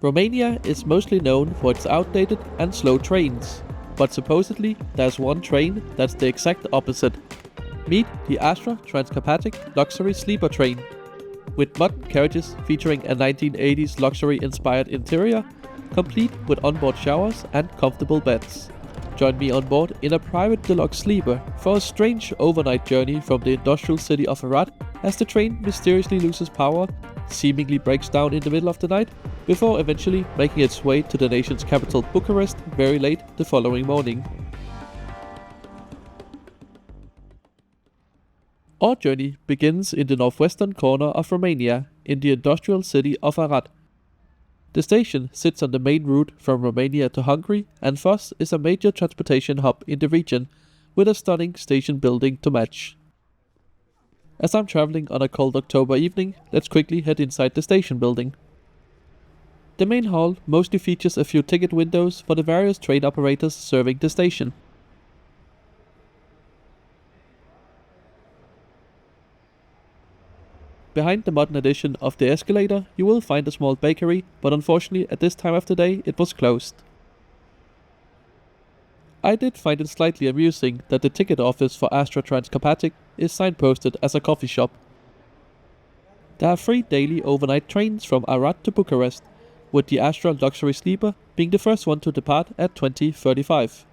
Romania is mostly known for its outdated and slow trains, but supposedly there's one train that's the exact opposite. Meet the Astra Trans Carpatic luxury sleeper train. With modern carriages featuring a 1980s luxury-inspired interior, complete with onboard showers and comfortable beds. Join me on board in a private deluxe sleeper for a strange overnight journey from the industrial city of Arad as the train mysteriously loses power, seemingly breaks down in the middle of the night, before eventually making its way to the nation's capital Bucharest very late the following morning. Our journey begins in the northwestern corner of Romania, in the industrial city of Arad. The station sits on the main route from Romania to Hungary and thus is a major transportation hub in the region, with a stunning station building to match. As I'm traveling on a cold October evening, let's quickly head inside the station building. The main hall mostly features a few ticket windows for the various train operators serving the station. Behind the modern addition of the escalator, you will find a small bakery, but unfortunately at this time of the day it was closed. I did find it slightly amusing that the ticket office for Astra Trans Carpatic is signposted as a coffee shop. There are 3 daily overnight trains from Arad to Bucarest, with the Astra luxury sleeper being the first one to depart at 20:35.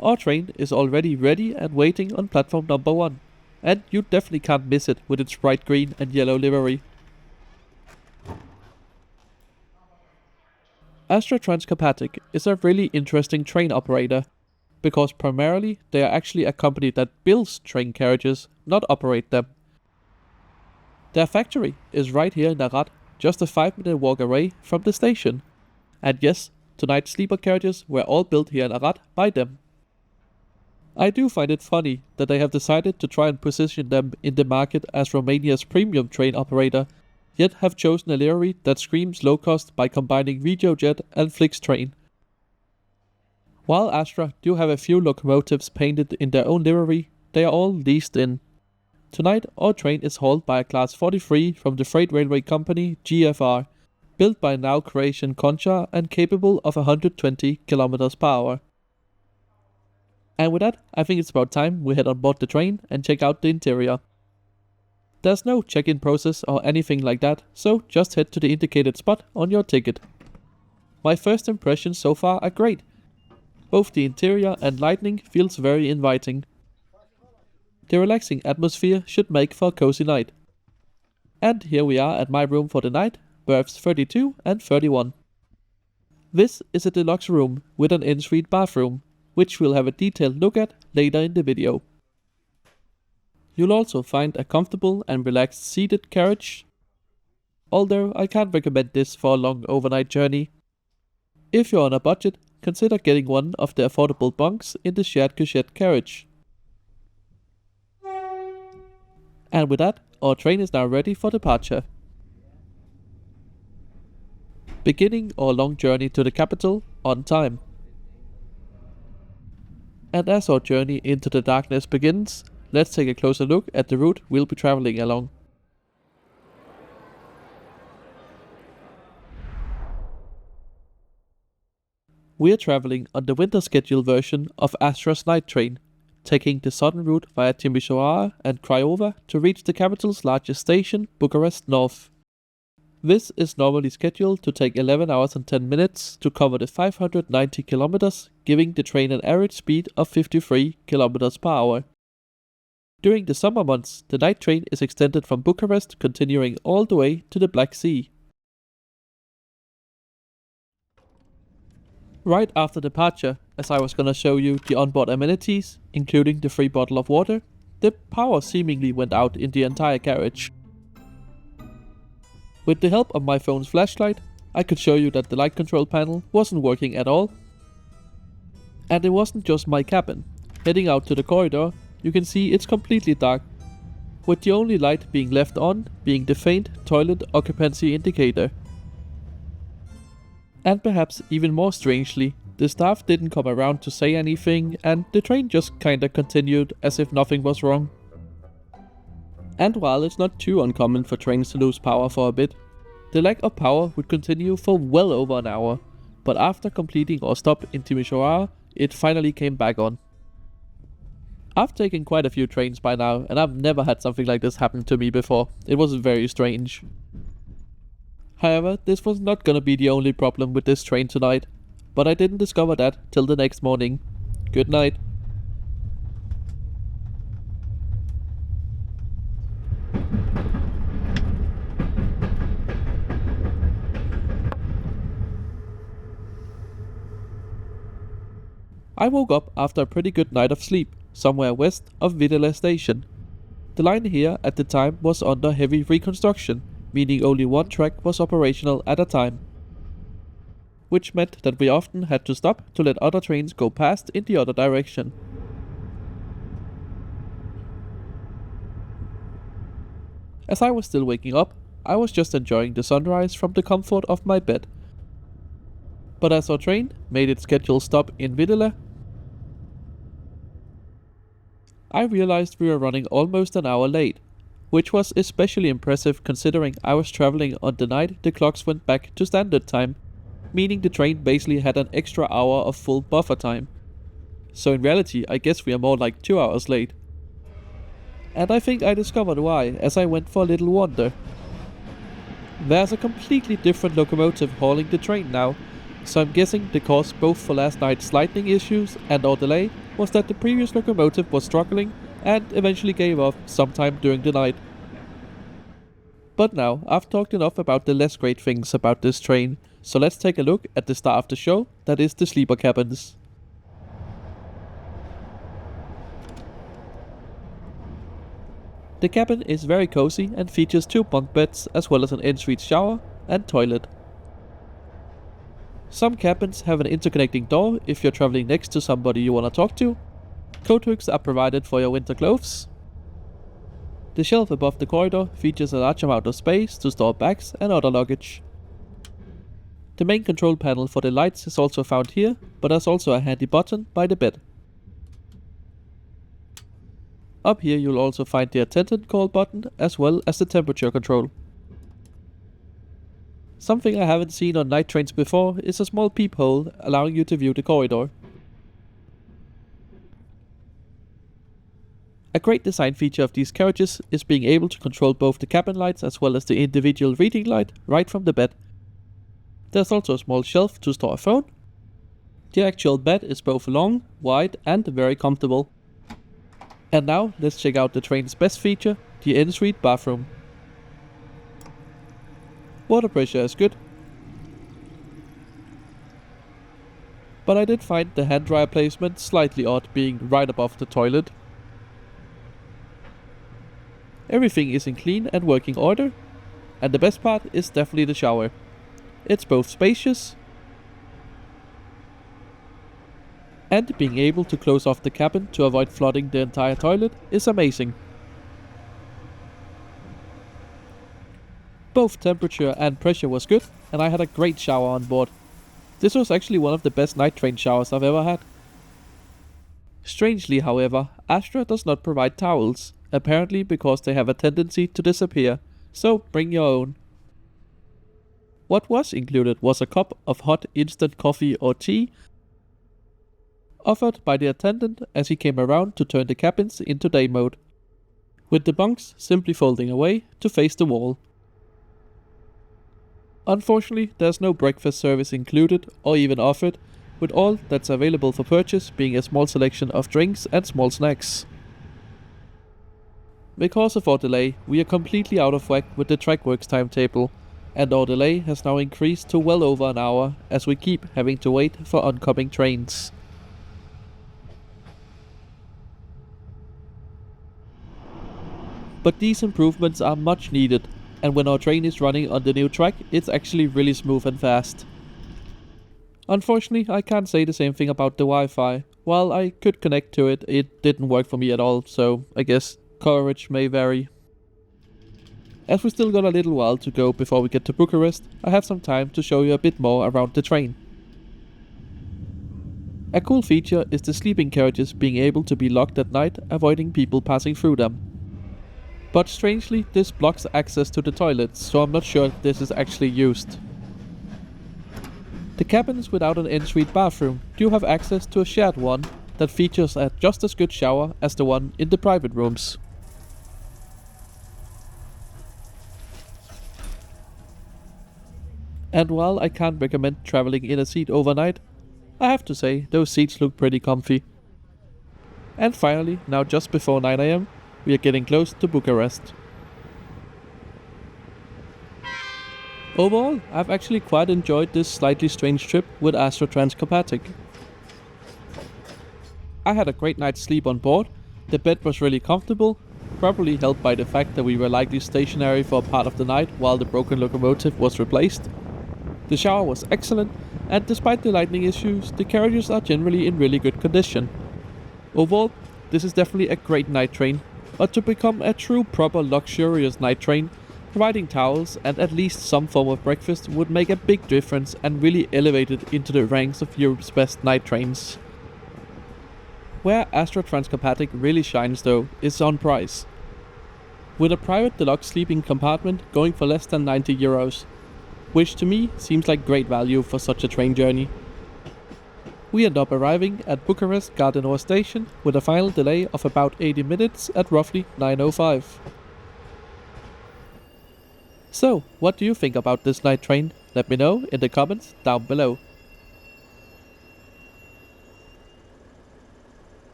Our train is already ready and waiting on platform number 1. And you definitely can't miss it with its bright green and yellow livery. Astra Trans Carpatic is a really interesting train operator, because primarily they are actually a company that builds train carriages, not operate them. Their factory is right here in Arad, just a 5-minute walk away from the station. And yes, tonight's sleeper carriages were all built here in Arad by them. I do find it funny that they have decided to try and position them in the market as Romania's premium train operator, yet have chosen a livery that screams low cost by combining RegioJet and Flixtrain. While Astra do have a few locomotives painted in their own livery, they are all leased in. Tonight our train is hauled by a Class 43 from the freight railway company GFR, built by now Croatian Concha and capable of 120 km/h. And with that, I think it's about time we head on board the train and check out the interior. There's no check-in process or anything like that, so just head to the indicated spot on your ticket. My first impressions so far are great. Both the interior and lighting feels very inviting. The relaxing atmosphere should make for a cozy night. And here we are at my room for the night, berths 32 and 31. This is a deluxe room with an en-suite bathroom, which we'll have a detailed look at later in the video. You'll also find a comfortable and relaxed seated carriage, although I can't recommend this for a long overnight journey. If you're on a budget, consider getting one of the affordable bunks in the shared couchette carriage. And with that, our train is now ready for departure. Beginning our long journey to the capital on time. And as our journey into the darkness begins, let's take a closer look at the route we'll be traveling along. We are traveling on the winter schedule version of Astra's night train, taking the southern route via Timișoara and Craiova to reach the capital's largest station, Bucarest North. This is normally scheduled to take 11 hours and 10 minutes to cover the 590 kilometers, giving the train an average speed of 53 km/h. During the summer months, the night train is extended from Bucharest, continuing all the way to the Black Sea. Right after departure, as I was gonna show you the onboard amenities, including the free bottle of water, the power seemingly went out in the entire carriage. With the help of my phone's flashlight, I could show you that the light control panel wasn't working at all. And it wasn't just my cabin. Heading out to the corridor, you can see it's completely dark, with the only light being left on being the faint toilet occupancy indicator. And perhaps even more strangely, the staff didn't come around to say anything, and the train just kinda continued as if nothing was wrong. And while it's not too uncommon for trains to lose power for a bit, The lack of power would continue for well over an hour, but after completing our stop in Timisoara, it finally came back on. I've taken quite a few trains by now, and I've never had something like this happen to me before. It was very strange. However, this was not gonna be the only problem with this train tonight, but I didn't discover that till the next morning. Good night. I woke up after a pretty good night of sleep, somewhere west of Videla station. The line here at the time was under heavy reconstruction, meaning only one track was operational at a time, which meant that we often had to stop to let other trains go past in the other direction. As I was still waking up, I was just enjoying the sunrise from the comfort of my bed. But as our train made its scheduled stop in Videla, I realized we were running almost an hour late, which was especially impressive considering I was traveling on the night the clocks went back to standard time, meaning the train basically had an extra hour of full buffer time. So in reality, I guess we are more like 2 hours late. And I think I discovered why as I went for a little wander. There's a completely different locomotive hauling the train now, so I'm guessing the cause both for last night's lightning issues and our delay was that the previous locomotive was struggling and eventually gave up sometime during the night. But now, I've talked enough about the less great things about this train, so let's take a look at the star of the show, that is the sleeper cabins. The cabin is very cozy and features 2 bunk beds as well as an en-suite shower and toilet. Some cabins have an interconnecting door if you're traveling next to somebody you wanna talk to. Coat hooks are provided for your winter clothes. The shelf above the corridor features a large amount of space to store bags and other luggage. The main control panel for the lights is also found here, but there's also a handy button by the bed. Up here you'll also find the attendant call button as well as the temperature control. Something I haven't seen on night trains before is a small peephole allowing you to view the corridor. A great design feature of these carriages is being able to control both the cabin lights as well as the individual reading light right from the bed. There's also a small shelf to store a phone. The actual bed is both long, wide and very comfortable. And now let's check out the train's best feature, the en-suite bathroom. Water pressure is good, but I did find the hand dryer placement slightly odd, being right above the toilet. Everything is in clean and working order, and the best part is definitely the shower. It's both spacious and being able to close off the cabin to avoid flooding the entire toilet is amazing. Both temperature and pressure was good, and I had a great shower on board. This was actually one of the best night train showers I've ever had. Strangely, however, Astra does not provide towels, apparently because they have a tendency to disappear, so bring your own. What was included was a cup of hot instant coffee or tea, offered by the attendant as he came around to turn the cabins into day mode, with the bunks simply folding away to face the wall. Unfortunately, there's no breakfast service included or even offered, with all that's available for purchase being a small selection of drinks and small snacks. Because of our delay, we are completely out of whack with the trackworks timetable, and our delay has now increased to well over an hour as we keep having to wait for oncoming trains. But these improvements are much needed, and when our train is running on the new track, it's actually really smooth and fast. Unfortunately, I can't say the same thing about the Wi-Fi. While I could connect to it, it didn't work for me at all, so I guess coverage may vary. As we still got a little while to go before we get to Bucarest, I have some time to show you a bit more around the train. A cool feature is the sleeping carriages being able to be locked at night, avoiding people passing through them. But strangely, this blocks access to the toilets, so I'm not sure this is actually used. The cabins without an en-suite bathroom do have access to a shared one that features a just as good shower as the one in the private rooms. And while I can't recommend traveling in a seat overnight, I have to say those seats look pretty comfy. And finally, now just before 9 AM, we are getting close to Bucarest. Overall, I've actually quite enjoyed this slightly strange trip with Astra Trans Carpatic. I had a great night's sleep on board, the bed was really comfortable, probably helped by the fact that we were likely stationary for a part of the night while the broken locomotive was replaced. The shower was excellent, and despite the lighting issues, the carriages are generally in really good condition. Overall, this is definitely a great night train, but to become a true proper luxurious night train, providing towels and at least some form of breakfast would make a big difference and really elevate it into the ranks of Europe's best night trains. Where Astra Trans Carpatic really shines though is on price. With a private deluxe sleeping compartment going for less than €90, which to me seems like great value for such a train journey. We end up arriving at Bucarest Gara station with a final delay of about 80 minutes at roughly 9:05. So, what do you think about this night train? Let me know in the comments down below.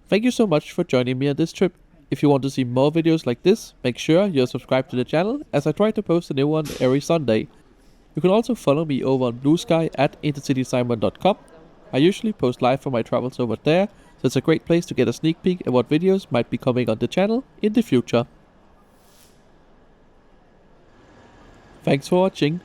Thank you so much for joining me on this trip. If you want to see more videos like this, make sure you're subscribed to the channel as I try to post a new one every Sunday. You can also follow me over on Blue Sky at intercitysimon.com. I usually post live from my travels over there, so it's a great place to get a sneak peek at what videos might be coming on the channel in the future. Thanks for watching.